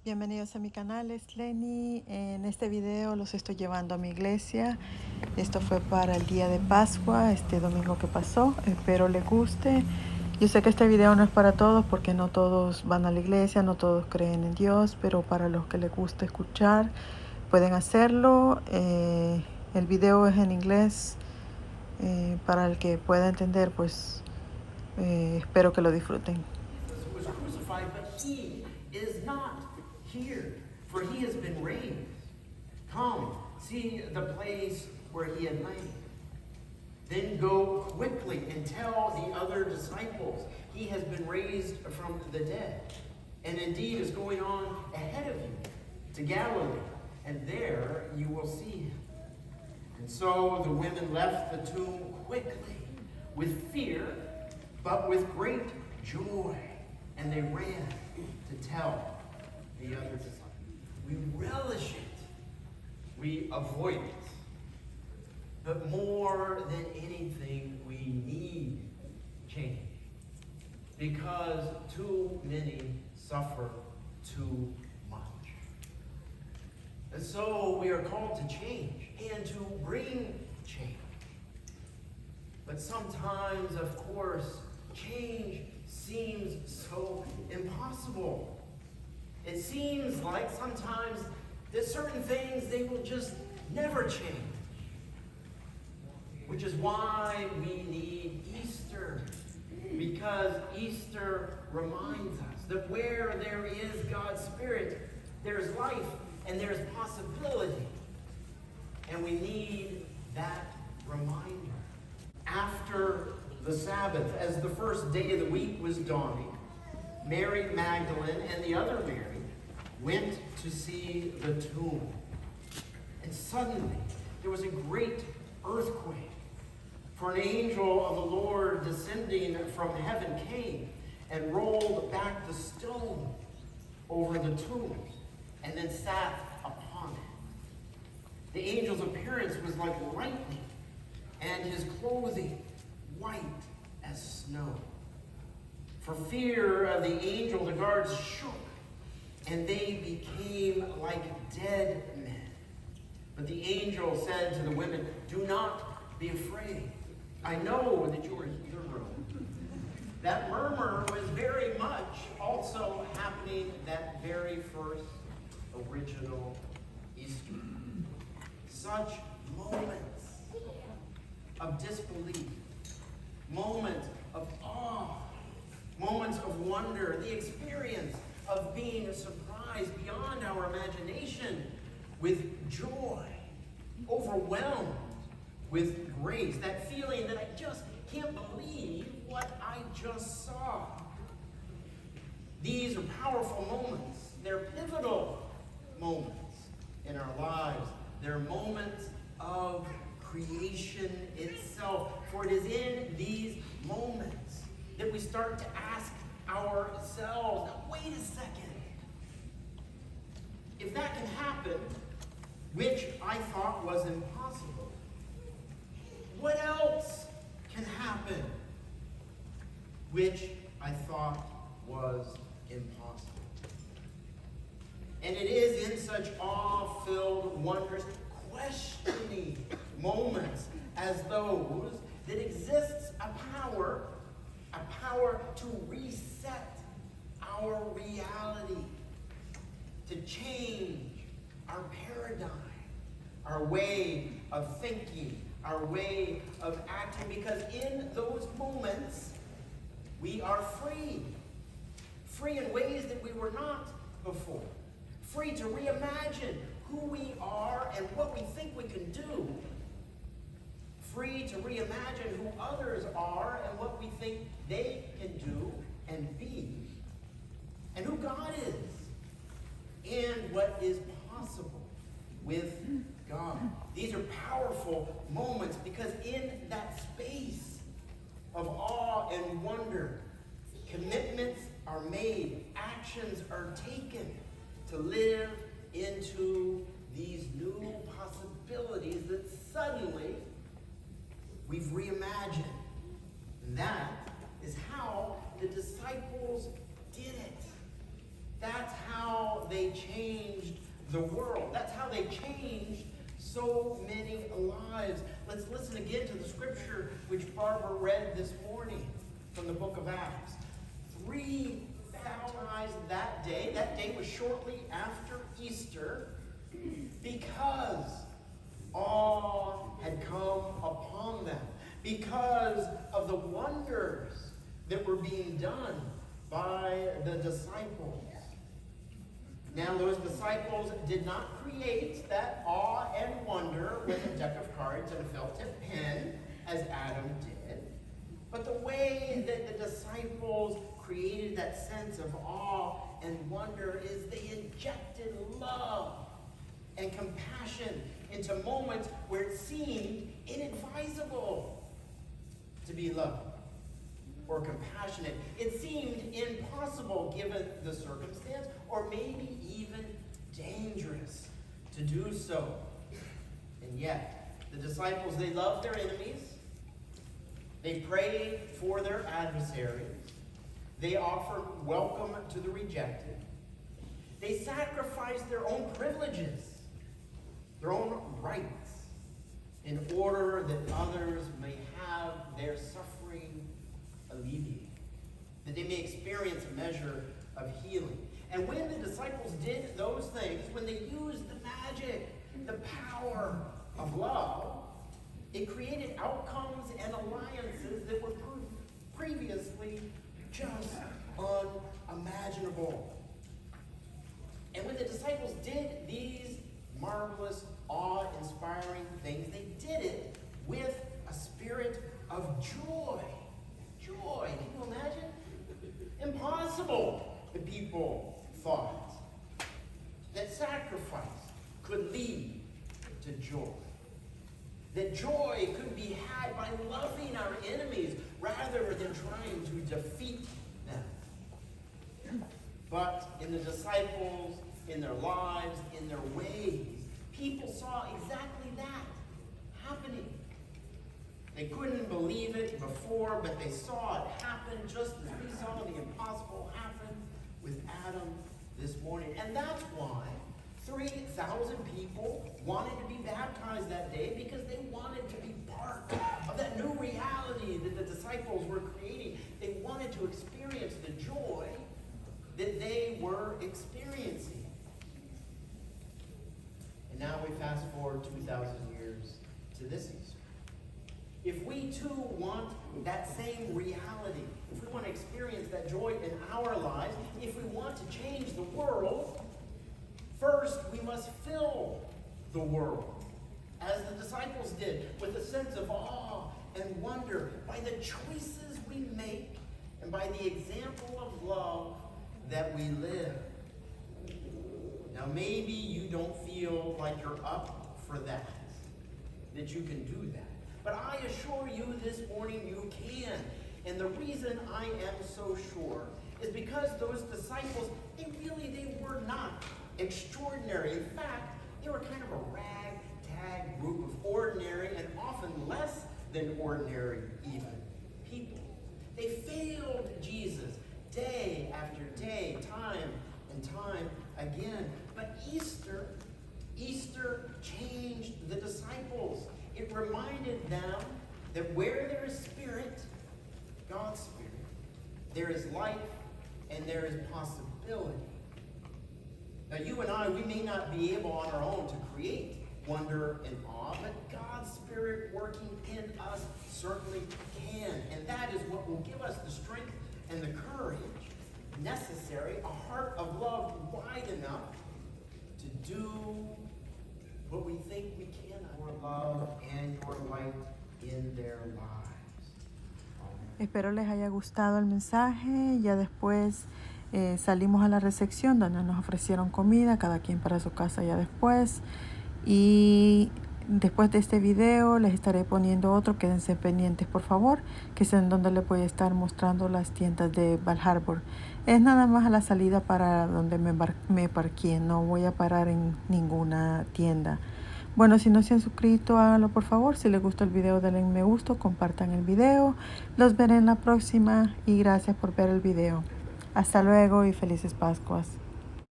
Bienvenidos a mi canal, es Lenny. En este video los estoy llevando a mi iglesia. Esto fue para el día de Pascua, este domingo que pasó. Espero les guste. Yo sé que este video no es para todos porque no todos van a la iglesia, no todos creen en Dios, pero para los que les gusta escuchar pueden hacerlo. El video es en inglés. Para el que pueda entender, pues espero que lo disfruten. Was crucified, but he is not here, for he has been raised. Come, see the place where he had lain. Then go quickly and tell the other disciples, he has been raised from the dead, and indeed is going on ahead of you to Galilee, and there you will see him. And so the women left the tomb quickly, with fear, but with great joy. And they ran to tell the other disciples. We relish it. We avoid it. But more than anything, we need change. Because too many suffer too much. And so we are called to change and to bring change. But sometimes, of course, change seems so impossible. It seems like sometimes that certain things, they will just never change. Which is why we need Easter. Because Easter reminds us that where there is God's Spirit, there's life and there's possibility. And we need that reminder. After the Sabbath, as the first day of the week was dawning, Mary Magdalene and the other Mary went to see the tomb. And suddenly, there was a great earthquake. For an angel of the Lord descending from heaven came and rolled back the stone over the tomb and then sat upon it. The angel's appearance was like lightning, and his clothing white as snow. For fear of the angel, the guards shook, and they became like dead men. But the angel said to the women, "Do not be afraid. I know that you are here." That murmur was very much also happening that very first original Easter. Such moments of disbelief, moments of awe, moments of wonder, the experience of being surprised beyond our imagination with joy, overwhelmed with grace, that feeling that I just can't believe what I just saw. These are powerful moments. They're pivotal moments in our lives. They're moments of creation itself. For it is in these moments that we start to ask ourselves, now, wait a second. If that can happen, which I thought was impossible, what else can happen, which I thought was impossible? And it is in such awe-filled, wondrous, questioning moments as those that exists a power to reset our reality, to change our paradigm, our way of thinking, our way of acting, because in those moments we are free. Free in ways that we were not before. Free to reimagine who we are and what we think we can do. Free to reimagine who others are and what we think they can do and be. And who God is. And what is possible with God. These are powerful moments because in that space of awe and wonder, commitments are made, actions are taken to live into these new possibilities that suddenly we've reimagined. And that is how the disciples did it. That's how they changed. the world. That's how they changed so many lives. Let's listen again to the scripture which Barbara read this morning from the book of Acts. 3 baptized that day. That day was shortly after Easter, because awe had come upon them, because of the wonders that were being done by the disciples. Now, those disciples did not create that awe and wonder with a deck of cards and a felt tip pen, as Adam did. But the way that the disciples created that sense of awe and wonder is they injected love and compassion into moments where it seemed inadvisable to be loved or compassionate. It seemed impossible given the circumstance, or maybe even dangerous to do so. And yet, the disciples, they loved their enemies. They prayed for their adversaries. They offered welcome to the rejected. They sacrificed their own privileges, their own rights, in order that others may have their suffering alleviated, that they may experience a measure of healing. And when the disciples did those things, when they used the magic, the power of love, it created outcomes and alliances that were previously just unimaginable. And when the disciples did these marvelous, awe-inspiring things, they did it with a spirit of joy. Joy, can you imagine? Impossible, the people thought. That sacrifice could lead to joy. That joy could be had by loving our enemies rather than trying to defeat them. But in the disciples, in their lives, in their ways, people saw exactly that happening. They couldn't believe it before, but they saw it happen just as we saw the impossible happen with Adam this morning. And that's why 3,000 people wanted to be baptized that day, because they wanted to be part of that new reality that the disciples were creating. They wanted to experience the joy that they were experiencing. And now we fast forward 2,000 years to this Easter. If we too want that same reality, if we want to experience that joy in our lives, if we want to change the world, first we must fill the world, as the disciples did, with a sense of awe and wonder by the choices we make and by the example of love that we live. Now, maybe you don't feel like you're up for that you can do that. But I assure you this morning you can. And the reason I am so sure is because those disciples, they were not extraordinary. In fact, they were kind of a ragtag group of ordinary and often less than ordinary even people. They failed Jesus day after day, time and time again. But Easter changed the disciples. It reminded them that where there is spirit, God's spirit, there is life and there is possibility. Now, you and I, we may not be able on our own to create wonder and awe, but God's Spirit working in us certainly can. And that is what will give us the strength and the courage necessary, a heart of love wide enough to do what we think we can. Your love and your light in their lives. Espero les haya gustado el mensaje. Ya después salimos a la recepción donde nos ofrecieron comida, cada quien para su casa ya después. Y después de este video les estaré poniendo otro, quédense pendientes por favor, que es en donde les voy a estar mostrando las tiendas de Bal Harbour. Es nada más a la salida para donde me parqué, no voy a parar en ninguna tienda. Bueno, si no se han suscrito, háganlo por favor. Si les gustó el video, denle me gusta, compartan el video. Los veré en la próxima y gracias por ver el video. Hasta luego y felices Pascuas.